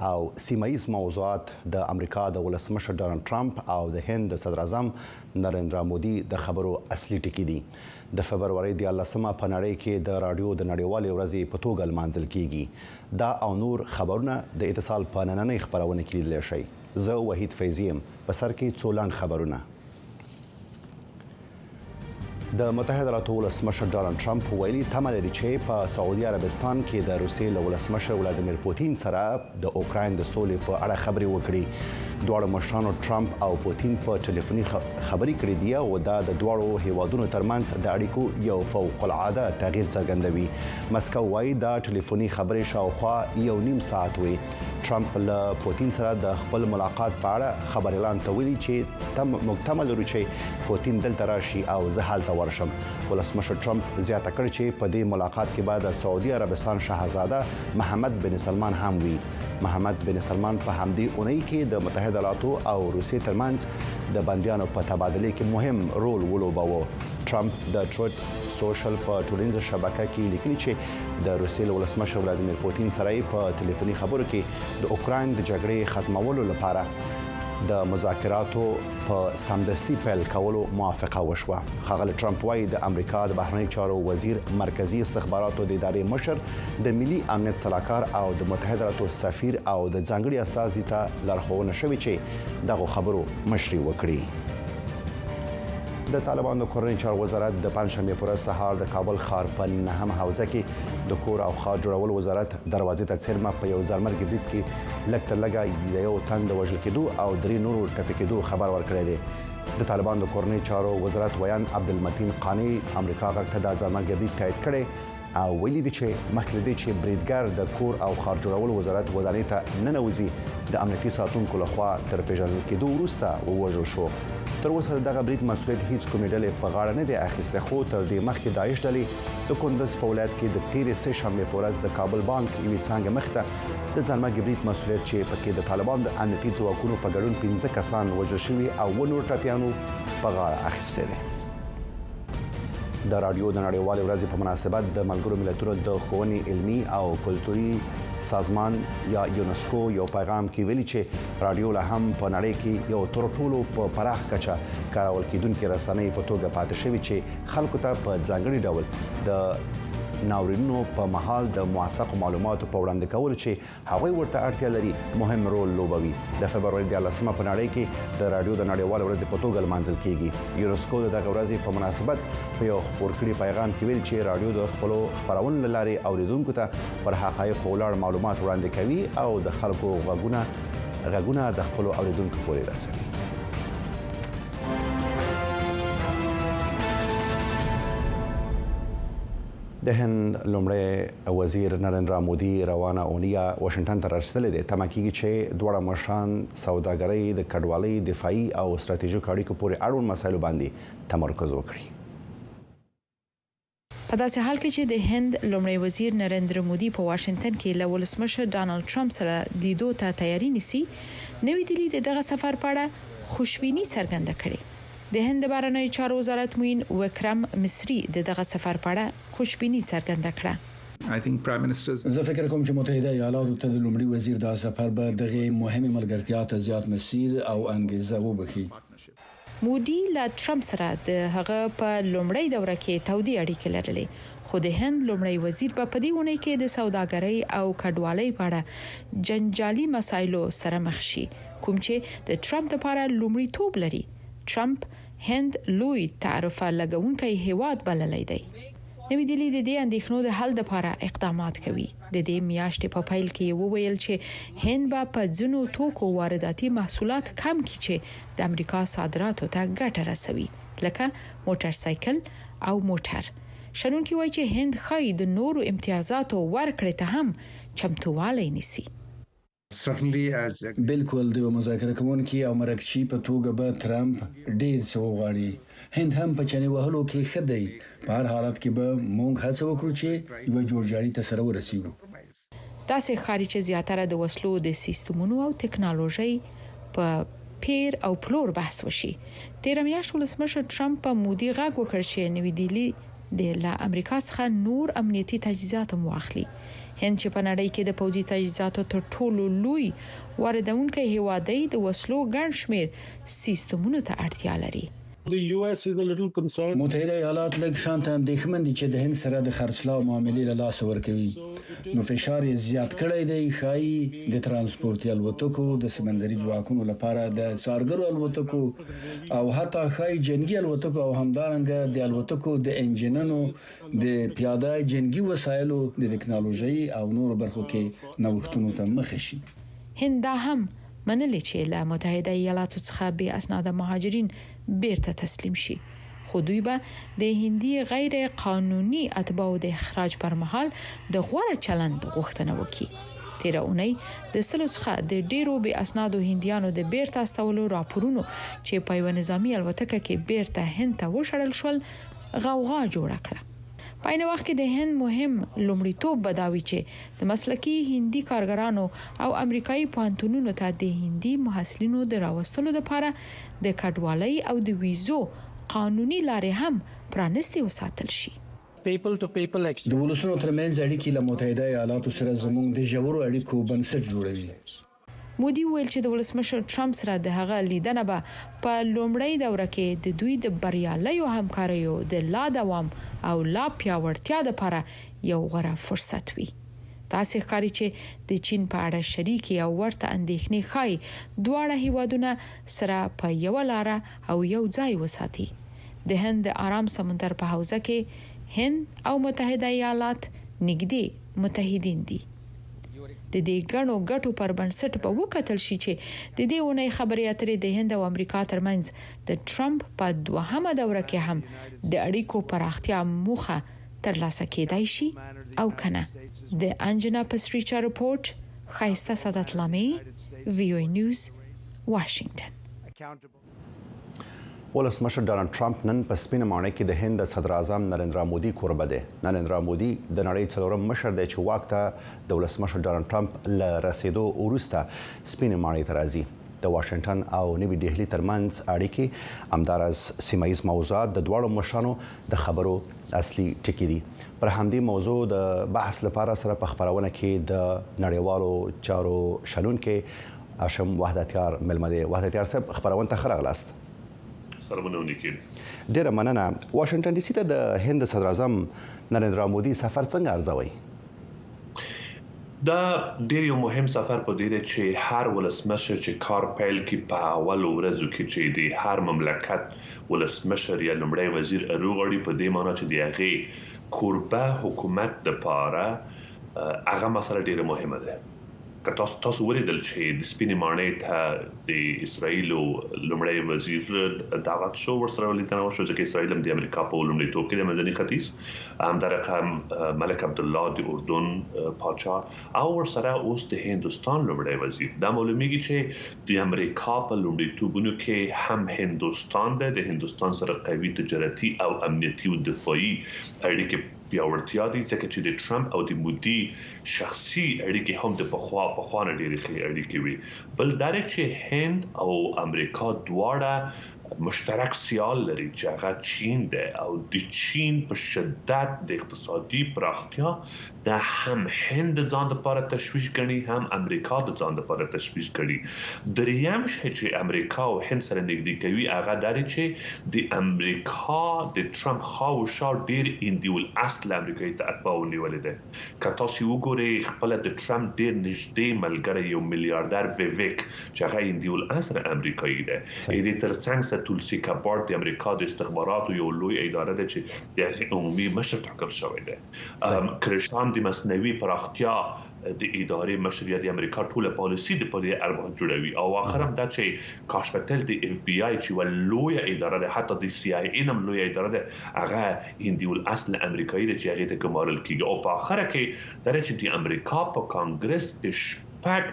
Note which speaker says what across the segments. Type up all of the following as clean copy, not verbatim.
Speaker 1: او سیمایي موضوعات د امریکا د ولسمشر ډونالد ټرمپ او د هند د صدر اعظم نریندرا مودي د خبرو اصلي ټکي دي. د فبرवरी 14مه په نړۍ کې د رادیو د نړیوالې ورځې په توګه لمانځل کیږي. دا او نور خبرونه د اتصال په نننۍ خبرونه کې لیدلی شئ. زه وحید فیضیم په سر کې څو لنډ خبرونه. د متحده ایالاتو ولسمشر ډونالد ټرمپ ویلي تمه لري چې په سعودي عربستان کې د روسیې له ولسمشر ولادیمیر پوتین سره د اوکراین د سولې په اړه خبرې وکړي. دواړو مشرانو ټرمپ او پوتین په ټلیفوني خبرې کړې دي او دا د دواړو هیوادونو ترمنځ د اړیکو یو فوق العاده تغییر څرګندوي. مسکو وايي دا ټلیفوني خبرې شاوخوا 1.5 ساعت وي. ټرمپ له پوتین سره د خپل ملاقات په اړه خبر اعلان ته ویلي چې موږ تمه لرو چې پوتین دلته راشي او زه هلته ورشم. ولسمشر ټرمپ زیاته کړې چې په دې ملاقات کې به د سعودي عربستان شاهزاده محمد بن سلمان هم وي. محمد بن سلمان په همدې اونۍ کې د متحده ایالاتو او روسیې ترمنځ د بندیانو په تبادله کې مهم رول ولوباوه. ټرمپ د ټروت سوشل په ټولنیزه شبکه کې لیکلي چې د روسیې له ولسمشر ولادیمیر پوتین سره په ټلیفوني خبرو کې د اوکراین د جګړې ختمولو لپاره د مذاکراتو په سمدستي پیل کولو موافقه وشوه. ښاغلی ټرمپ وايي د امریکا د بهرنی چارو وزیر مرکزی استخباراتو د ادارې مشر د ملي امنیت سلاکار او د متحده ایالاتو سفیر او د ځانګړي استازي ته لارښوونه شوې چې دغه خبرو مشري وکړي. د طالبانو د کورنۍ چارو وزارت د پنځشنبې پر ورځ سهار د کابل ښار په 9 حوزه کې د کور او ښار جوړولو وزارت دروازې ته څیرمه په یو ځانمرګي برید کې لږ تر لږه د یو تن د وژل کېدو او 3 نورو ټپي کېدو خبر ورکړی دی. د طالبانو د کورنۍ چارو وزارت ویان عبدالمتین قانی امریکا غږ ته د ځانمرګي برید تایید کړی او ویلي دي چې مخکې دې چې بریدګر د کور او ښار جوړولو وزارت ودانۍ ته ننوځي د امنیتي ساتونکو لخوا تر پیژندل کېدو وروسته ووژل شو. تر اوسه دغه برید مسؤلیت هیڅ کومې ډلې په غاړه نه دی اخیستی، خو تر دې مخکې داعش ډلې د کندز په ولایت کې د تېرې سه شنبې په ورځ د کابل بانک یوې څانګې مخې ته د ځانمرګي برید مسؤلیت چې پکې د طالبانو د امنیتي ځواکونو په ګډون 15 کسان وژل شوي او نور ټپیانو په غاړه اخیستی دی. د رادیو د نړیوالې ورځې په مناسبت د ملګرو ملتونو د ښوونې علمي او کلتوري سازمان یا یونسکو یو پیغام کې ویلي چې رادیو له هم په نړۍ کې یو تر ټولو په پراخ کچه کارول کېدونکې رسنۍ په توګه پاتې شوي چې خلکو ته په ځانګړي ډول د ناورینونو په مهال د موثقو معلوماتو په وړاندې کولو چې هغوی ورته اړتیا لري مهم رول لوبوي. د فبرवरी 14مه په نړۍ کې د رادیو د نړیوالې ورځې په توګه لمانځل کیږي. یونسکو د دغه ورځې په مناسبت په یو خپور کړي پیغام کې ویل چې رادیو د خپلو خپرونو له لارې اوریدونکو ته پر حقایقو ولاړ معلومات وړاندې کوي او د خلکو غږونه د خپلو اوریدونکو پورې رسوي. د هند لومړی وزیر نریندرا مودي روانه اونیا واشنگټن ته رسیدلی دی. تمه کیږي چې دواړه مشران سوداګرۍ د کډوالۍ دفاعي او ستراتیژیکو اړیکو پورې اړوند مسایلو باندې تمرکز وکړي.
Speaker 2: په داسې حال کې چې د هند لومړی وزیر نریندرا مودي په واشنگټن کې له ولسمشر ډونالد ټرمپ سره لیدو ته تیاری نیسي، نوې دلی دغه سفر په اړه خوشبیني څرګنده کړې. د هند بهرنی چارو وزارت موین وکرم مصری دغه سفر په اړه خوشبیني څرګنده کړه.
Speaker 3: زه فکر کوم چې متحده ایالاتو ته د لومړي وزیر دا سفر به دغه مهمه ملګرتیا ته زیات مسیر او انګیزه وبخي.
Speaker 2: مودي له ټرمپ سره د هغه په لومړی دوره کې تودې اړیکې لرلې، خو د هند لومړی وزیر په دې ونې کې د سوداګرۍ او کډوالۍ په اړه جنجالي مسایلو سره مخ شي، کوم چې د ټرمپ لپاره لومړی توپ لري. ټرمپ هند لوی تعرفه لګونکی هیواد بللی دی. نوې دلی د دې اندېښنو د حل لپاره اقدامات کوي. د دې میاشتې په پیل کې وویل چې هند به په ځینو توکو وارداتي محصولات کم کړي چې د امریکا صادراتو ته ګټه رسوي، لکه موټر سایکل او موټر. شنونکي وایي چې هند خای د نورو امتیازاتو ورکړې ته هم چمتووالی نیسي.
Speaker 3: بالکل د مذاکره کوونکي او مرکشي په توګه به ټرمپ ډیر څه وغواړي. هند هم په چنې وهلو کې ښه دی. په هر حالت کې به موږ هڅه وکړو چې یو جوړجاړي ته سره ورسیږو.
Speaker 2: داسې ښکاري چې زیاتره د وسلو د سیستمونو او ټکنالوژي په پیر او پلور بحث وشي. تیر میاشت ولسمشر ټرمپ په مودي غږ وکړ چې نوې دلی د امریکا څخه نور امنیتي تجهیزات واخلي. هند چې په نړۍ کې د پوځي تجهیزاتو تر ټولو لوی واردونکي هیواد دی د وسلو ګڼ شمېر سیستمونو ته اړتیا لري.
Speaker 3: متحده ایالات لږ شانته اندېښمن دي چې د هند سره د خرڅلاو معاملې له لاسه ورکوي. نو فشار یې زیات کړی دی. ښایي د ترانسپورتي الوتکو د سمندري ځواکونو لپاره د څارګرو الوتکو او حتی ښایي جنگي الوتکو او همدارنګه د الوتکو د انجنونو د پیاده جنگي وسایلو د ټکنالوژي او نورو برخو کې نوښتونو ته مخه شي.
Speaker 2: هند دا هم منلي چې له متحده ایالاتو څخه به اسناد مهاجرین بیرته تسلیم شي، خو دوی به د هندي غیر قانوني اتباعو د اخراج پر مهال د غوړه چلند غوښتنه وکړي. تیر اونۍ د سلو څخه د ډیرو به اسنادو هندیانو د بیرته استولو راپورونو چې په یو نظامی الوتکه کې بیرته هند ته وشړل شول غوغا جوړه کړه. په عین وخت کې د هند مهم لومړیتوب بداوي چې د مسلکي هندي کارګرانو او امریکایي پوهنتونونو ته د هندي محصلینو د راوستلو لپاره د کډوالۍ او د ویزو قانوني لارې هم پرانستې وساتل شي.
Speaker 3: د ولسونو ترمنځ اړیکې له متحده ایالاتو سره زموږ د ژورو اړیکو بنسټ جوړوي.
Speaker 2: مودي ویل چې د ولسمشر ټرمپ سره د هغه لیدنه به په لومړۍ دوره کې د دوی د بریالیو همکاریو د لا دوام او لا پیاوړتیا لپاره یو غوره فرصت وي. تاسو ښکاري چې د چین په اړه شریکي او ورته اندېښنې ښایي دواړه هیوادونه سره په یو لار او یو ځای وساتي. د هند د آرام سمندر په حوزه کې هند او متحده ایالات نږدې متحدین دي. د دې غنو غټو پر بنسټ په وکتل شي چې د دې ونې خبرې اترې د هند او امریکا ترمنځ د ټرمپ په دوهمه دوره کې هم د اړیکو پراختیا موخه ترلاسه کېدای شي او کنه. د انجنا پسریچا رپورت، خایسته سادات لامي، وی او نیوز، واشنگټن.
Speaker 1: ولسمشر ډانلډ ټرمپ نن په سپینه ماڼۍ کې د هند صدر اعظم نریندرا مودي کوربه دی. نریندرا مودي د نړۍ څلورم مشر دی چې واک ته د ولسمشر ډانلډ ټرمپ له رسیدو وروسته سپینه ماڼۍ ته راځي. د واشنگټن او نوي ډهلي ترمنځ اړیکې همدارس سیمایي موضوعات د دواړو مشرانو د خبرو اصلي ټکي دي. پر همدې موضوع د بحث لپاره سره په خبرونه کې د نړیوالو چارو شنونکي هاشم وحدتیار ملمه دی. وحدتیار صاحب خبرونه ته راغلاست. ډیره مننه. واشنگټن ډي سي ته د هند صدر اعظم نریندرا مودي سفر څنګه ارزوي؟
Speaker 4: دا ډیر یو مهم سفر په دې چې هر ولسمشر چې کار پیل کی په اول ورځو کې چې د هر مملکت ولسمشر یا لومړی وزیر اروغړي په دې معنی چې د هغه کوربه حکومت د پاره هغه مسله ډیره مهمه ده. که تاسو ولیدل چې د سپینې ماڼۍ ته د اسرائیل لومړی وزیر دعوت شو، ورسره ولیدنه وشو چې اسرائیل هم د امریکا په لومړیتوب کې د منځني ختیځ همدارنګه ملک عبدالله د اردن پاچا او ورسره اوس د هندوستان لومړی وزیر. دا معلومیږي چې د امریکا په لومړیتوبونو کې هم هندوستان د هندوستان سره قوي تجارتي او امنیتي او دفاعي اړیکې پیاوړتیا دي، ځکه چې د ټرمپ او د مودي شخصي اړیکې هم د پخوا نه ډېرې ښې اړیکې وي. بل دا چې هند او امریکا دواړه مشترک سیال لري چې هغه چین ده او د چین په شدت د اقتصادي پراختیا د هم هند ځان لپاره تشویش ګڼي هم امریکا د ځان لپاره تشویش ګڼي. دریم شی چې امریکا او هند سره نږدې کوي هغه دا چې د امریکا د ټرمپ خاوشا ډیر هندیول اصل امریکایي ته اتباع ونیولې ده. که تاسو وګورئ خپل د ټرمپ ډیر نږدې ملګری یو میلیارډر ویویک چې هغه هندیول اصل امریکایي ده. دې ترڅنګ تولسی کبارد د امریکا د استخباراتو یو لوی اداره ده چې د عمومي مشر ټاکل شوی ده. کرشان د مصنوعي پراختیا د ادارې مشر د امریکا ټوله پالیسي د پدې اړه جوړوي او اخر هم دا چې کاش پټل د اف بی آی چې ولوی اداره ده، حتی د سی آی ای هم لوی اداره ده، هغه هندیول اصل امریکایي ده چې هغه ته ګمارل کیږي. او په اخر کې دا چې د امریکا په کانګرس د پاک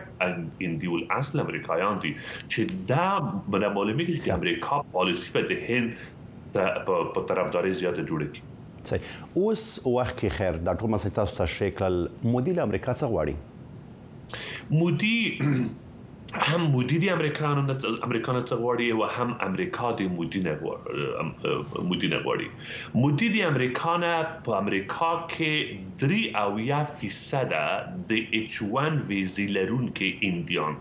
Speaker 4: هندیول اصل امریکایان دي چې دا د معلومیږي چې امریکا پالیسي په د هند په طرفداري زیاته جوړه کی.
Speaker 1: اوس وخت کې خیر دا ټول مسایل تاسو تشریح کړل. مودي له امریکا څخه غواړي؟
Speaker 4: مودي هم مودي د امریکانو څخه غواړي او هم امریکا د مودي نه غواړي. مودي د امریکا په امریکا کې 3% د H1 ویزې لرونکي اندیان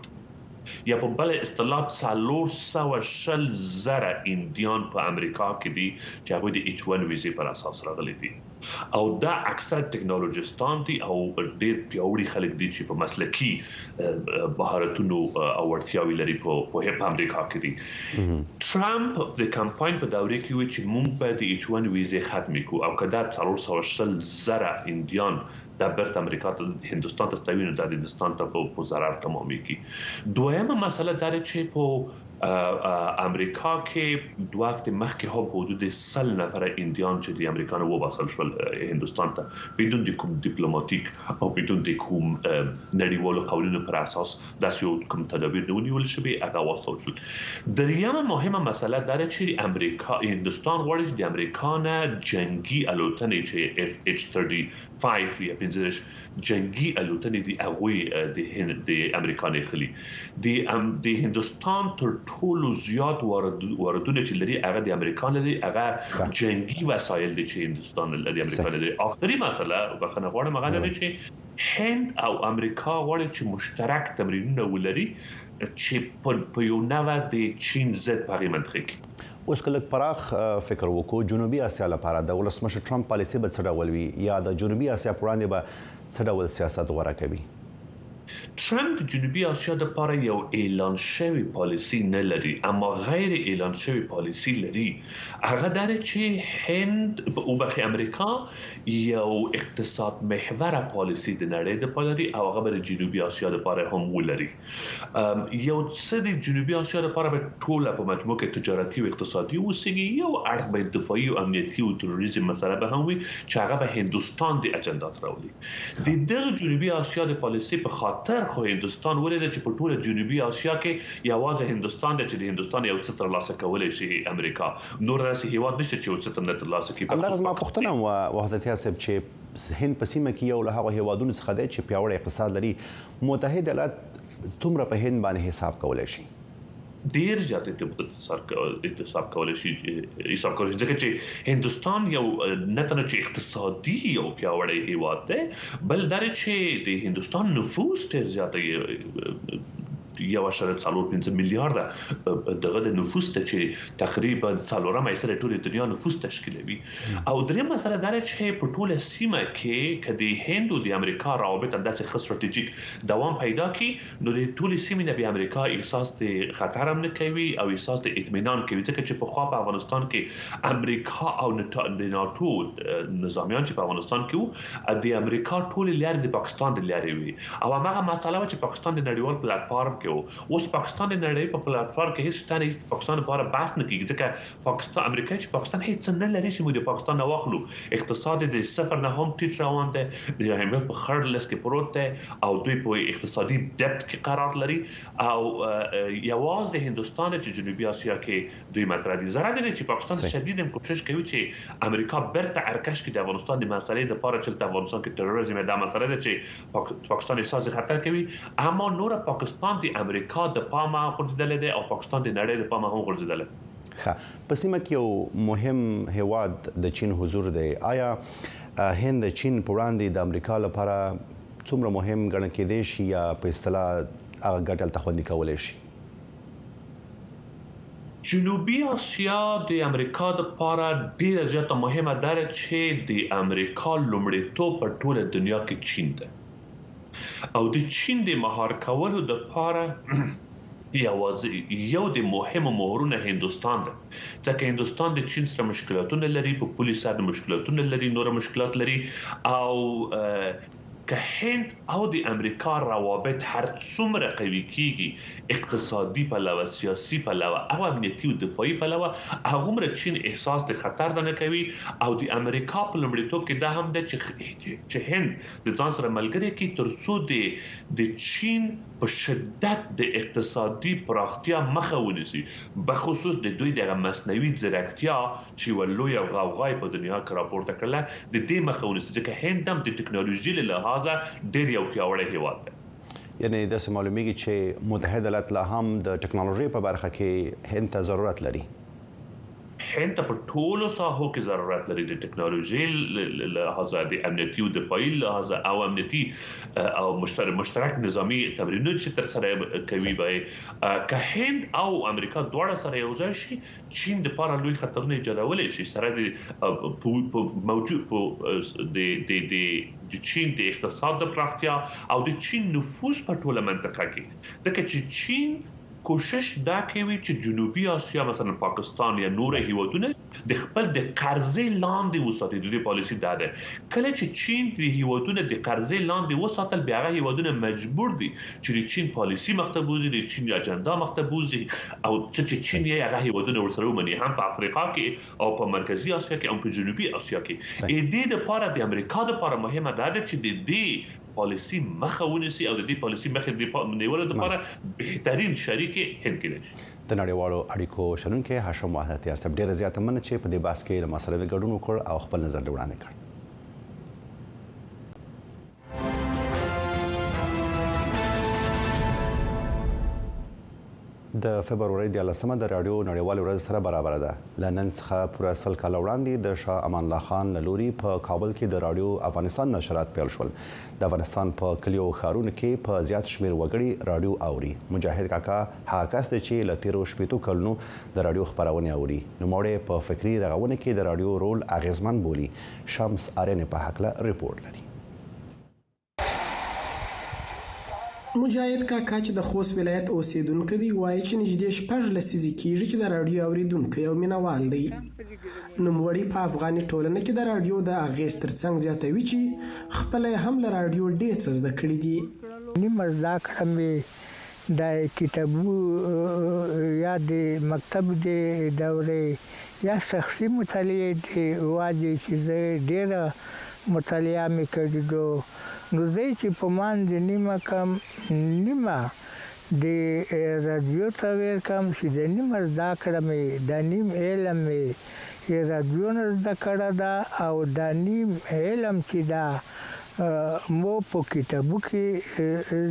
Speaker 4: یا په بل اصطلاح 420,000 اندیان په امریکا کې دي چې هغه د H1 ویزې پر اساس راغلي دي او دا اکثر ټیکنالوژیستان دي او ډېر پیاوړي خلک دي چې په مسلکي مهارتونو او وړتیاوې لري په امریکا کې دي. ټرمپ د کمپاین په دوره کې وی چې موږ به د H1 ویزې ختم کړو او کدا 420,000 اندیان د برت امریکا ته هندستان ته ستوینو د هندستان ته په ضرر تمامي کی. دویمه مسله دا چې په امریکا کې دوه هفته مخکې هم په حدود 100 نفر اندیان چې د امریکا نه وباسل شول هندستان ته بدون د کوم ډیپلوماټیک او بدون د کوم نړیوالو قوانینو پر اساس د یو کوم تدابیر نیول شوی هغه واستول شول. دریمه مهمه مسله دا چې امریکا هندستان غواړي چې د امریکا نه جنگي الوتنې چې F-35 یا پنځه جنگي الوتنې دی هغه د امریکا نه خلی د هندستان تر ټولو زیات واردونه چې لري هغه د امریکا نه دي هغه جنگي وسایل دي چې هندستان لري امریکا نه دي. اخري مسله بخنه غواړم هغه ده چې هند او امریکا غواړي چې مشترک تمرینونه ولري چې په یو نوع د چین ضد په منطقه کې
Speaker 1: اوس کله پراخ فکر وکړو جنوبي اسیا لپاره د ولسمشر ټرمپ پالیسي به څه ډول وي یا د جنوبي اسیا پر وړاندې به څه ډول سیاست غوړه کوي؟
Speaker 4: ټرمپ جنوبي اسیا د لپاره یو اعلان شوی پالیسی نه لري اما غیر اعلان شوی پالیسی لري. هغه دا چې هند او بخي امریکا یو اقتصاد محور پالیسی د نړۍ د لپاره لري او هغه د جنوبي اسیا د لپاره هم ولري. یو څه د جنوبي اسیا د لپاره په ټوله په مجموع کې تجارتي او اقتصادي اوسېږي یو اړخ به دفاعي او امنیتي او تروریزم مسله به هم وي چې هغه به هندستان د اجنډا راولي. د دغه جنوبي اسیا د پالیسی په خاطر خو هندستان ولید چې په ټوله جنوبي اسیا کې یوازې هندستان د چې د هندستان یو څه ترلاسه کولای شي امریکا نور راسي هیواد نشته چې یو څه ترلاسه کړي.
Speaker 1: همدغه ما پوښتنه و وحدت یاسب چې هند په سیمه کې یو له هغه هیوادونو څخه دی چې پیاوړی اقتصاد لري متحده ایالات څومره په هند باندې حساب کولای شي؟
Speaker 4: ډیر زیات اقتصاد کولای شي ځکه چې هندستان یو نتنه چې اقتصادي یو پیاوړی هیواد دی بل دا چې د هندستان نفوس ډیر زیات 1.45 میلیارډ دغه د نفوس ته چې تقریبا 4% ټول دنیا نفوس تشکیلوي. او درېمه مسله دا چې په ټوله سیمه کې کدي هند او د امریکا روابط انداسه خاص ستراتیژیک دوام پیدا کړي نو د ټوله سیمه نه به امریکا احساس د خطر هم نه کوي او احساس د اطمینان کوي ځکه چې په خوا په افغانستان کې امریکا او د ناتو نظامیان چې په افغانستان کې د امریکا ټول لارې د پاکستان د لارې وي او هغه مسله چې پاکستان د نړیوال پلیټ فارم اوس پاکستان د نړۍ په پلیټ فارم کې هیڅ ستانه پاکستان لپاره بحث نه کیږي ځکه پاکستان امریکا چې پاکستان هیڅ نه لري چې موږ د پاکستان نه واخلو اقتصاد د صفر نه هم ټیټ روان دی د همت په خړ لس کې پروت دی او دوی په اقتصادي ډپټ کې قرار لري او یوازې هندستان چې جنوبي اسیا کې دوی مطرح دي زړه دي چې پاکستان شدید کوشش کوي چې امریکا برته ارکش کې د افغانستان د مسلې د لپاره چې د افغانستان کې تروریزم د مسلې ده چې پاکستان احساس خطر کوي اما نور پاکستان د امریکا د پامه غورځیدل دي او پاکستان د نړۍ د پامه هم غورځیدل.
Speaker 1: په سیمه کې یو مهم هیواد د چین حضور دی. آیا هند د چین په وړاندې د امریکا لپاره څومره مهم ګڼل کېدای شي یا په اصطلاح هغه ګټه ته خوندي کولای شي؟
Speaker 4: جنوبي اسیا د امریکا د لپاره ډیره زیاته مهمه ده چې د امریکا لومړیتوب په ټوله دنیا کې چین ده او د چین د مهار کولو د لپاره یو د مهمو مهرونه هندستان ده ځکه هندستان د چین سره مشکلاتونه لري په پولیس سره مشکلاتونه لري نور مشکلات لري او که هند او د امریکا روابط هر څومره قوي کیږي اقتصادي پلوه سیاسي پلوه او امنیتي او دفاعي پلوه هغه چین احساس د خطر نه کوي او د امریکا په لومړیتوب کې دا هم ده چې هند د ځان سره ملګری کی ترڅو د چین په شدت د اقتصادي پراختیا مخه ونیسي بخصوص د دوی د مصنوعي ځیرکتیا چې ولوی او غوغای په دنیا کې راپورته کړل د دې مخه ونیسي ځکه هند هم د ټکنالوژي له لحاظه ډېر یو پیاوړی هیواد دی.
Speaker 1: یعنی د معلومیږي چې متحده ایالات لا هم د ټکنالوژي په برخه کې هند ته ضرورت لري.
Speaker 4: هند ته په ټولو ساحو کې ضرورت لري، د ټکنالوژي لحاظه، د امنیتي او دفاعي لحاظه او امنیتي او مشترک نظامی تمرینونه چې تر سره کوي وای که هند او امریکا دواړه سره یو ځای شي، چین د لپاره لوی خطرونه ایجادولی شي. سره د موجود د چین د اقتصاد د پراختیا او د چین نفوذ په ټوله منطقه کې، دغه چې چین کوشش دا کوي چې جنوبي اسیا مثلا پاکستان یا نور هیوادونه د خپل د قرضې لاندې وساتي. د پالیسي دا ده کله چې چین د هیوادونه د قرضې لاندې وساتل، بیا هغه هیوادونه مجبور دي چې د چین پالیسي مختبوزي، د چین اجنډا مختبوزي او چې چین یې هغه هیوادونه ورسره ومني، هم په افریقا کې او په مرکزی اسیا کې او په جنوبي اسیا کې. د دې لپاره د امریکا لپاره مهمه ده چې د دې پالیسي مخه ونیسي او د دې پالیسي مخه د نیولو لپاره بهترین شریک هند کې دي.
Speaker 1: د نړیوالو اړیکو شنونکي هاشم وحدت یار صاحب ډېر زیات مننه چې په دې بحث کې له مسلې ګډون وکړ او خپل نظر وړاندې کړ. د فبرवरी 13 د رادیو نړیوال ورځ سره برابر ده. لندن څخه پوره سل کال وړاندې د شاه امان الله خان لوري په کابل کې د رادیو افغانستان نشرات پیل شول. د افغانستان په کلیو ښارونو کې په زیات شمیر وګړي رادیو اوري. مجاهد کاکا هغه کس دی چې له تیرو شپېتو کلونو د رادیو خپرونې اوري. نوموړی په فکري رغونه کې د رادیو رول اغیزمن بولي. شمس آرین په هکله ریپورت لري.
Speaker 5: مجاهد کاکا چې د خوست ولایت اوسیدونکو دی وایي چې نږدې 14 لسیزې کېږي چې د رادیو اوریدونکو او مینوال دی. نوموړی په افغاني ټولنه کې د رادیو د اغیز ترڅنګ زیاتوي چې خپل هم له رادیو ډېر څه زده کړي دي.
Speaker 6: نیمه زده کړه مې د کتابو یا د مکتب د دورې یا شخصي مطالعې د واجب چې زه ډېره مطالعه مې کړې ده. نو زه چې په مانځ نیمه د رادیو ته ور کوم چې د نیمه زده کړه مې د نیم علم مې رادیو نه زده کړه ده او د نیم علم چې دا مو په کتابو کې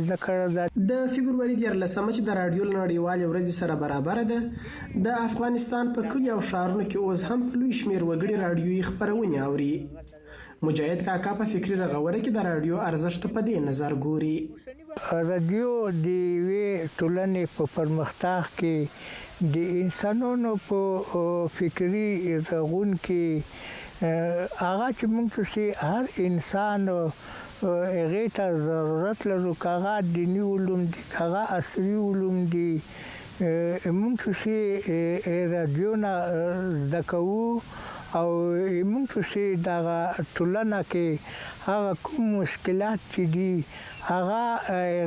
Speaker 6: زده کړه ده.
Speaker 5: د فبرवरी 13 چې د رادیو نړیوال ورځ سره برابر ده، د افغانستان په کلیو او ښارونو کې اوس هم په لوی شمیر وګړي رادیوي خپرونې اوري. مجاهد کاکا په فکري رغونه کې د رادیو ارزښت په دې نظر ګوري.
Speaker 6: رادیو د وی ټولنې په پرمختګ کې د انسانانو په فکري رغون کې هغه چې موږ ته هر انسان هغه ته ضرورت لرو، هغه دینی علوم دي، هغه عصري علوم دي، موږ ته رادیو نه زده کوو او موږ ته دا ټولنه کې هغه کوم مشکلات چې دي هغه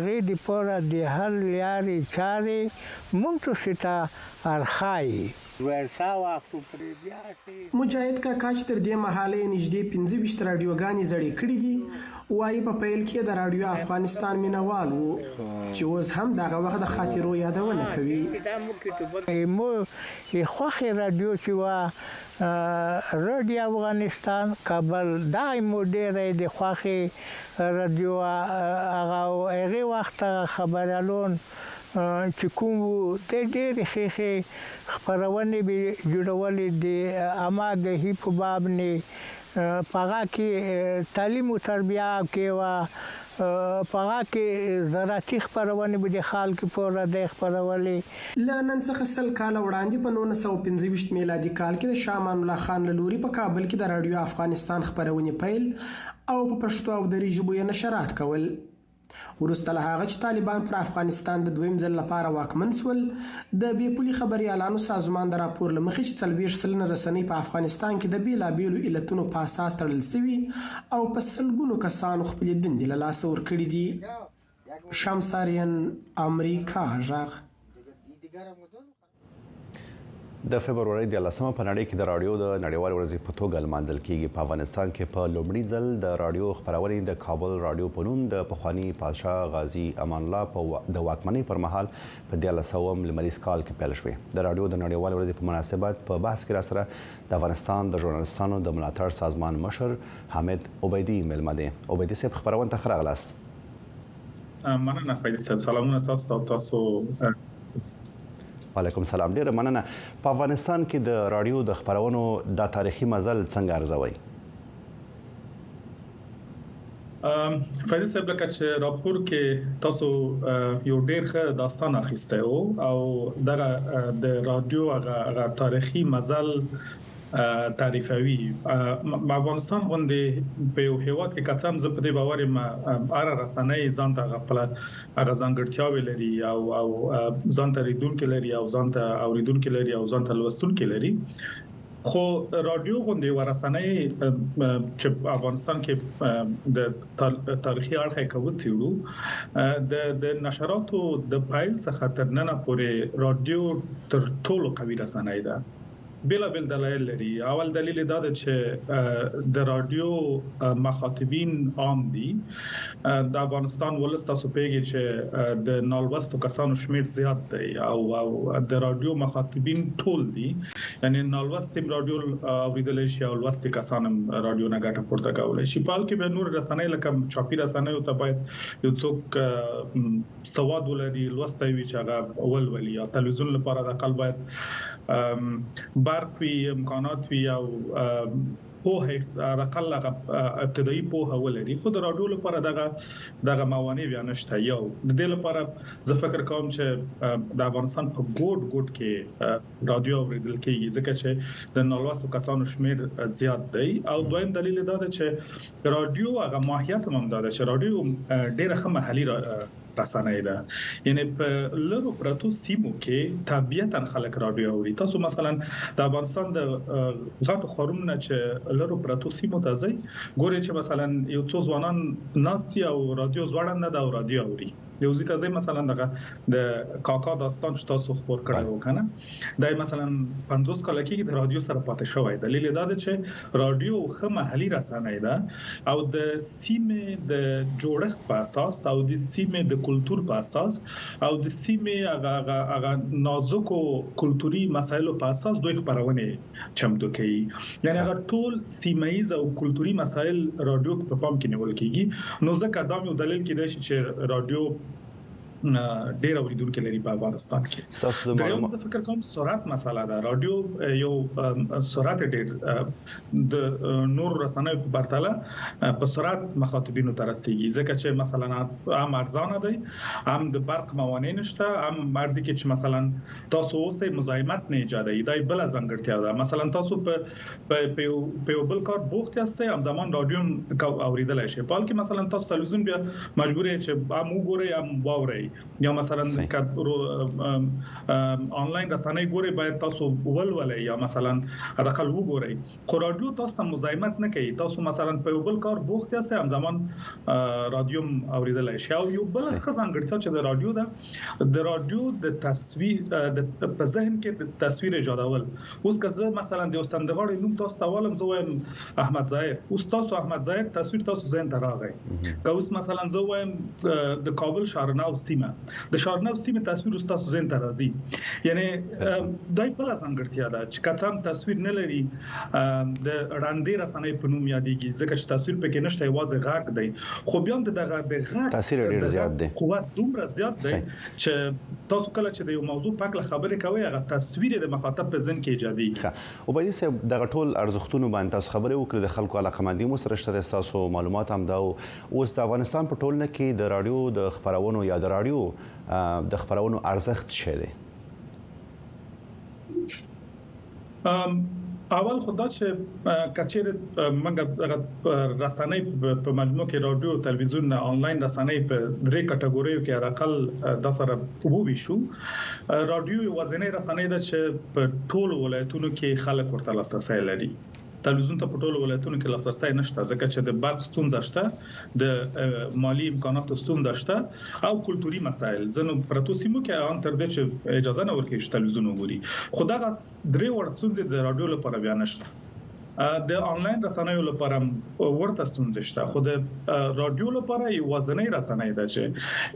Speaker 6: غیر د پوره د حل لارې چارې موږ ته ارخای.
Speaker 5: مجاهد کاکا چې تر دې مهاله نږدې 25 رادیوګانې زړې کړې دي وایي په پیل کې د رادیو افغانستان مینوال وو چې اوس هم دغه وخت د خاطرو یادونه کوي.
Speaker 6: مو خوښ رادیو چې وا رادیو افغانستان کابل دای مو ډېرې د خوښ رادیو هغه وخت خبرالون چې کوم د ډېرې ښې خپرونې به جوړولې د اماګهي په باب نه پغا کې تعلیم او تربیه کې وا پغا کې زراعتي خپرونې به د خلکو په د خپرولې.
Speaker 5: لنن څخه سل کال وړاندې په 1925 میلادي کال کې د شاه امان الله خان لوري په کابل کې د رادیو افغانستان خپرونې پیل او په پښتو او دري ژبو یې نشرات کول. وروسته له هغه چې طالبان پر افغانستان د دویم ځل لپاره واکمن شول، د بیپولي خبريالانو سازمان د راپور له مخې چې 40 سلنه رسنۍ په افغانستان کې د بیلابیلو علتونو په اساس تړل شوي او په سلګونو کسانو خپل دندې له لاسه ورکړي دي. شمس آرین، امریکا غږ.
Speaker 1: د فبرवरी 13 په نړۍ کې د رادیو د نړیوال ورځ په توګه لمانځل کیږي. په افغانستان کې په لومړي ځل د رادیو خپرونې د کابل رادیو په نوم د پخوانی پادشاه غازی امان الله د واکمنۍ پر مهال په 1300 لمریز کال کې پیل شوې. د رادیو د نړیوال ورځ په مناسبت په بحث کې راسره د افغانستان د ژورنالستانو د ملاتړ سازمان مشر حامد عبیدي ملمه دی. عبیدي صاحب خبرونه ته راغلاست.
Speaker 7: مننه فیض صاحب. سلامونه تاسو
Speaker 1: وعلیکم سلام. ډیره مننه. په افغانستان کې د رادیو د خبرونو د تاریخي مزل څنګه ارزوي؟
Speaker 7: فیض صاحب لکه چې راپور کې تاسو یو ډیر ښه داستان اخیسته او دغه د رادیو هغه تاریخي مزل تعریفوي. افغانستان باندې په یو هیواد کې کڅم زه په دې باور یم اره رسنۍ ځان ته خپل هغه ځانګړتیاوې لري او ځان ته ریډونکو لري او ځان ته اوریدونکو لري او ځان ته لوستونکو لري. خو رادیو غونډې ورسنۍ چې افغانستان کې د تاریخي اړخ کوي د نشراتو د پایل څخه تر نن پورې رادیو تر ټولو قوي رسنۍ ده. بلا دلایل لري. اول دلیل دا ده چې د رادیو مخاطبین عام دي. د افغانستان ولس تاسو پیږي چې د نالوستو کسانو شمیر زیات دی او د رادیو مخاطبین ټول دي. یعنی نالوست رادیو اوریدل شي او لوست کسانم رادیو نه ګټه پورته کولای شي. په حال کې به نور رسنۍ لکه چاپی رسنۍ او ته باید یو څوک سواد ولري، لوست وی چې هغه ولولي. یا تلویزیون لپاره د اقل باید برق وی، امکانات وی او په اقل ابتدایي په ولري. خو د رادیو لپاره دغه موانع بیا نشته. یو د دې لپاره زه فکر کوم چې د افغانستان په ګوټ کې رادیو اوریدل کیږي ځکه چې د نالوستو کسانو شمیر زیات دی. او دویم دلیل دا ده چې رادیو هغه ماهیت هم دا ده چې رادیو ډېره ښه محلي رسنۍ ده. یعنی په لرو پرتو سیمو کې طبيعتاً خلک رادیو اوري. تاسو مثلا د افغانستان د غټو خورونو چې لرو پرتو سیمو ته ځي ګوري چې مثلا یو څو ځوانان ناستي او رادیو زوړند نه دا رادیو اوري. یو ځکه ځای مثلا د کاکا داستان چې تاسو خبر کړو کنه دا مثلا 50 کال کې د رادیو سره پاتې شوی. دلیل دا ده چې رادیو خه محلي رسنۍ ده او د سیمې د جوړښت په اساس او د سیمې د کلچر په اساس او د سیمې هغه نازکو کلتوري مسایلو په اساس دوی خبرونه چمتو کوي. یعنی هغه ټول سیمایي او کلتوري مسایل رادیو په پام کې نیول کیږي. نو ځکه دا یو دلیل کېدای شي چې رادیو ډیر اوریدونکو لري په افغانستان کې.
Speaker 1: تاسو
Speaker 7: د فکر کوم سرعت مسله ده. رادیو یو سرعت ډیر د نور رسنۍ په پرتله په سرعت مخاطبینو ته رسیږي ځکه چې مثلا هم ارزانه دی، هم د برق موانع نشته، هم مرزي کې چې مثلا تاسو اوسه مزاحمت نه ایجادوي. دا بل ځانګړتیا ده. مثلا تاسو په یو بل کار بوخت یاستئ هم زمان رادیو اوریدل شي. په حال کې مثلا تاسو تلویزیون بیا مجبور یې چې هم وګورئ هم واورئ. یا مثلا آنلاین رسنۍ ګوري باید تاسو ولولئ یا مثلا حداقل وګورئ. خو رادیو تاسو ته مزاحمت نه کوي. تاسو مثلا په یو بل کار بوخت یاست هم زمان رادیو اوریدل شي. او یو بل ځانګړتیا چې د رادیو ده د رادیو د تصویر په ذهن کې د تصویر ایجادول. اوس که زه مثلا د سندغاړي نوم تاسو ته ولم زه وایم احمد ظاهر، اوس تاسو احمد ظاهر تصویر تاسو ذهن ته راغی. که اوس مثلا زه وایم د کابل شارناو سیمه، د شارناو سیمه تصویر تاسو ذهن ته راځي. یعنی دای په ځانګړتیا ده چې کڅام تصویر نه لري د وړاندې رسنۍ په نوم یادېږي ځکه چې تصویر پکې نشته، یوازې غږ دی. خو بیا د غږ
Speaker 1: تاثیر ډیر زیات دی،
Speaker 7: قوت دومره زیات دی چې تاسو کله چې د یو موضوع په اړه خبرې کوئ هغه تصویر د مخاطب په ذهن کې ایجادېږي.
Speaker 1: او باید صاحب دغه ټول ارزښتونه باندې تاسو خبرې وکړئ. د خلکو علاقمندي مو سره شته، تاسو معلومات هم دا اوس د افغانستان په ټولنه کې د رادیو د خبرونو یا د رادیو د خبرونو ارزښت څه دی؟
Speaker 7: اول خدا چې کچیر منګه رسنۍ په مجموع کې رادیو، تلویزیون، آنلاین رسنۍ په درې کټګوریو کې راقل د سره وو شو. رادیو وزنه رسنۍ د چې په ټولو ولایتونو کې خلک ورته لاسرسي لري. تلویزیون ته په ټولو ولایتونو کې لاسرسي نشته ځکه چې د برق ستونزه شته، د مالی امکاناتو ستونزه شته او کلتوري مسایل. زنو پرتو سیمو کې ان تر دې چې اجازه نه ورکړي چې تلویزیون وګوري. خو دا درې وړ ستونزې د رادیو لپاره بیا نشته. د انلاین رسنیو لپاره ورته ستونزې شته، خو د رادیو لپاره یوازینی رسنۍ ده چې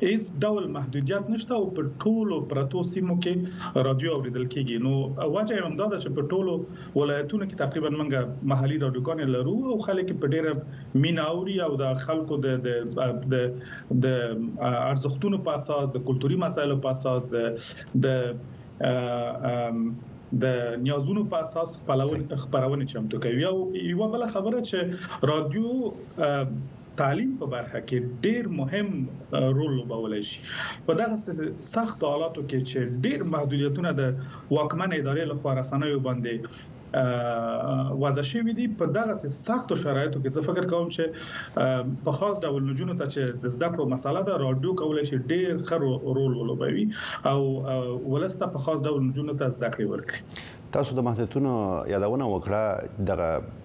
Speaker 7: هیڅ ډول محدودیت نشته او په ټولو پرتو سیمو کې رادیو اوریدل کیږي. نو وجه هم دا ده چې په ټولو ولایتونو کې تقریبا موږ محلي رادیوګانې لرو او خلک په ډېره مینه اوري او د خلکو د ارزښتونو په اساس، د کلتوري مسایلو په اساس، د نیازونو په اساس خبرونه چمتو کوي. او یو بل خبره چې رادیو تعلیم په برخه کې ډیر مهم رول لوبولی شي. په دغه سخت حالاتو کې چې ډیر محدودیتونه د واکمن ادارې لخوا رسنیو باندې وضع شوی دي، په دغه سخت شرایطو کې زه فکر کوم چې په خاص ډول نجونو ته چې د زده کړو مسله ده، رادیو کولای شي ډیر ښه رول ولوبوي او ولسته په خاص ډول نجونو ته زده کړې ورکړي.
Speaker 1: تاسو د محدودیتونو یادونه وکړه. د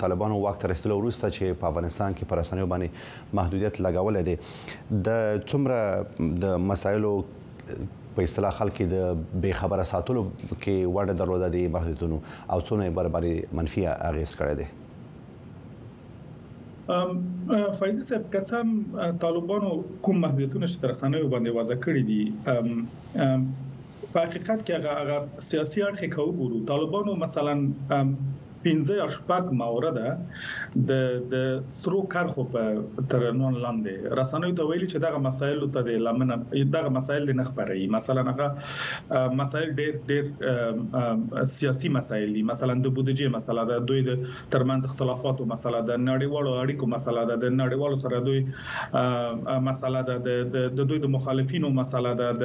Speaker 1: طالبانو واک ته رسیدلو وروسته چې په افغانستان کې پر رسنیو باندې محدودیت لګولې دي، د څومره د مسایلو په اصطلاح خلک د بې خبره ساتلو کې وړه درلوده دي محدودیتونو او څونه یې برابري منفي اغېز کړی دی؟
Speaker 7: فایزي صاحب، که څه هم طالبانو کوم محدودیتونه چې رسنیو باندې وضع کړي دي، په حقیقت کې هغه سیاسي اړخ کې وګورو، طالبانو مثلا 15 یا شپږ مورده د سرو کرخو په ترنون لاندې رسنیو ته ویلي چې دغه مسایل ته د لمنه دغه مسایل نه خبري. مثلا هغه مسایل ډېر سیاسي مسایل دي، مثلا د بودیجې مسله ده، دوی د ترمنځ اختلافاتو مسله ده، نړیوالو اړیکو مسله ده، د نړیوالو سره دوی مسله ده، د دوی د مخالفینو مسله ده، د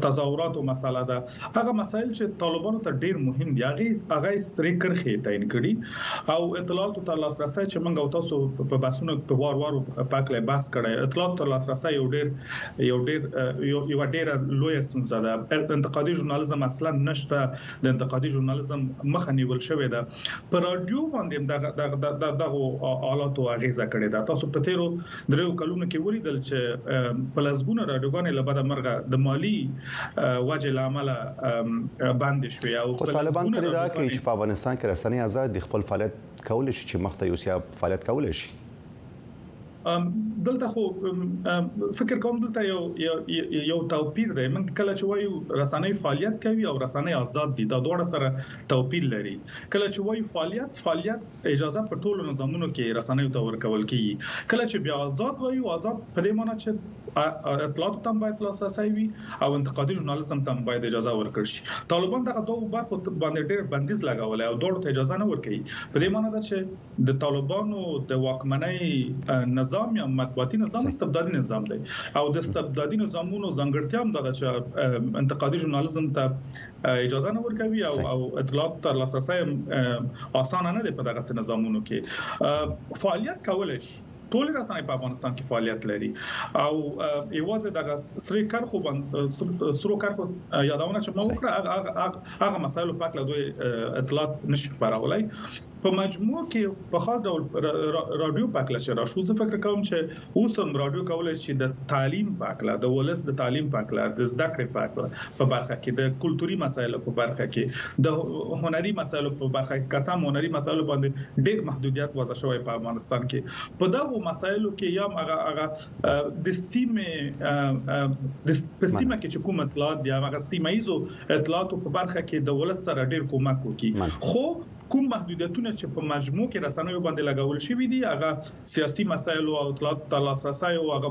Speaker 7: تظاهراتو مسله ده. هغه مسایل چې طالبانو ته ډېر مهم دي، هغه سترې کرخې ته کړي او اطلاعاتو ته لاسرسي چې موږ او تاسو په بحثونو په وار پاکله بحث کړی، اطلاعاتو ته لاسرسي یو ډېر لوی ستونزه ده. انتقادي ژورنالیزم اصلا نشته، د انتقادي ژورنالیزم مخه نیول شوې ده. په رادیو باندې دغه حالاتو اغیزه کړې ده. تاسو په تیرو دریو کلونو کې ولیدل چې په لسګونه رادیوګانې له بده مرغه د مالی وجې له امله بند شوې او
Speaker 1: طالبان ترې دا کوي چې په افغانستان کې رسنۍ آزاد دي، خپل فعالیت کولی شي چې مخته یو فعالیت کولی شي.
Speaker 7: دلته خو فکر کوم دلته یو توپیر دی. من کله چې وایو رسنۍ فعالیت کوي او رسنۍ آزاد دي، دا دواړه سره توپیر لري. کله چې وایو فعالیت اجازه په ټولو نظامونو کې رسنۍ ته ورکول کیږي. کله چې بیا آزاد وایو، آزاد په دې معنی چې اطلاعات تم باید لاسرسي وي او انتقادي ژورنالیزم تم باید اجازه ورکړي شي. طالبان دغه دوه برخو باندې ډېر بندیز لګولای او دوړو ته اجازه نه ورکوي. په دې معنی ده چې د طالبانو د واکمنۍ نظام یا مطبوعاتي نظام استبدادي نظام دی او د استبدادي نظامونو ځانګړتیا هم ده چې انتقادي ژورنالیزم ته اجازه نه ورکوي او اطلاعات ته لاسرسي اسانه نه دی په دغه نظامونو کې فعالیت کولای شي. ټول رسنۍ په افغانستان کې فعالیت لري او ایوازه دغه سرو کرخو یادونه چې موږ وکړه هغه مسایل په اړه دوی اطلاعات نشي خبرولای. په مجموع کې په خاص ډول رادیو په اړه چې راشو، زه فکر کوم چې اوس هم رادیو کولای شي د تعلیم په اړه، د ولس د تعلیم په اړه، د زده کړې په اړه په برخه کې، د کلتوري مسایلو په برخه کې، د هنري مسایلو په برخه کې، قسم هنري مسایلو باندې ډېر محدودیت وضع شوی په افغانستان کې. په دغه مسایلو کې یا هغه د سیمه کې چې کوم اطلاعات دي، هغه سیمه ایزو اطلاعاتو په برخه کې د ولس سره ډېر کومک وکړي. خو کوم محدودیتونه چې په مجموع کې رسنیو باندې لګول شوی دي، هغه سیاسي مسایل او اطلاعات ته لاسرسي او هغه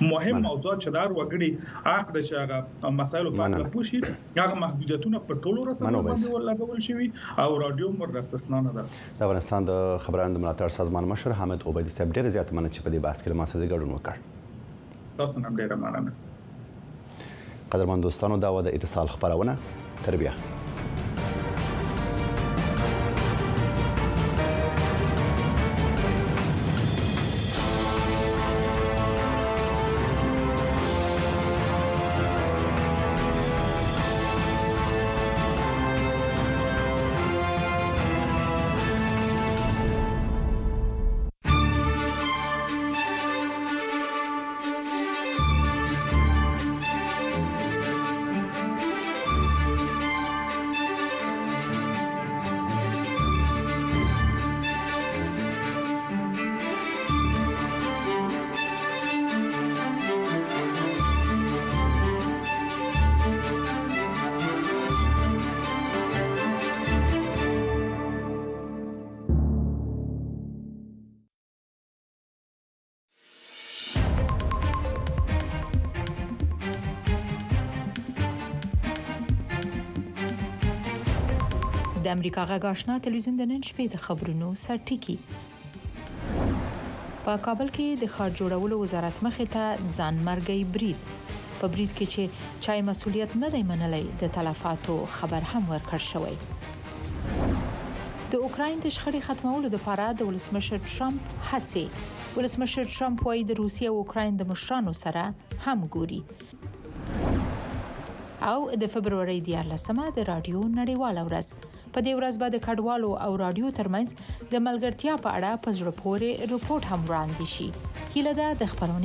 Speaker 7: مهم موضوعات چې دار وګړي حق د چې هغه مسایل په اړه پوښي، هغه محدودیتونه په ټولو رسنیو باندې لګول شوی او رادیو مر استثنا نه ده.
Speaker 1: د افغانستان د خبرانو ملاتړ سازمان مشر حامد عبیدي صاحب ډېر زیات مننه چې په دې بحث کې ما سره ګډون وکړ.
Speaker 7: تاسو هم ډېر مننه.
Speaker 1: قدرمن دوستانو، دا و د اتصال خبرونه. تر بیا.
Speaker 2: د امریکا غږ آشنا تلویزیون د نن شپې د خبرونو سرټکی په کابل کې د ښار جوړولو وزارت مخې ته ځانمرګي برید په برید کې چې چای مسولیت نه دی منلای د تلفاتو خبر هم ورکړ شوی د اوکراین د شخړې ختمولو لپاره د ولسمشر ټرمپ هڅې ولسمشر ټرمپ وايي د روسیې او اوکراین د مشرانو سره هم ګوري او د فبرवरी 14مه د رادیو نړیواله ورځ په دې ورځ باندې کډوالو او رادیو ترمنځ د ملګرتیا په اړه په زړه پورې رپورت هم وړاندې شي هیله ده د خبرونې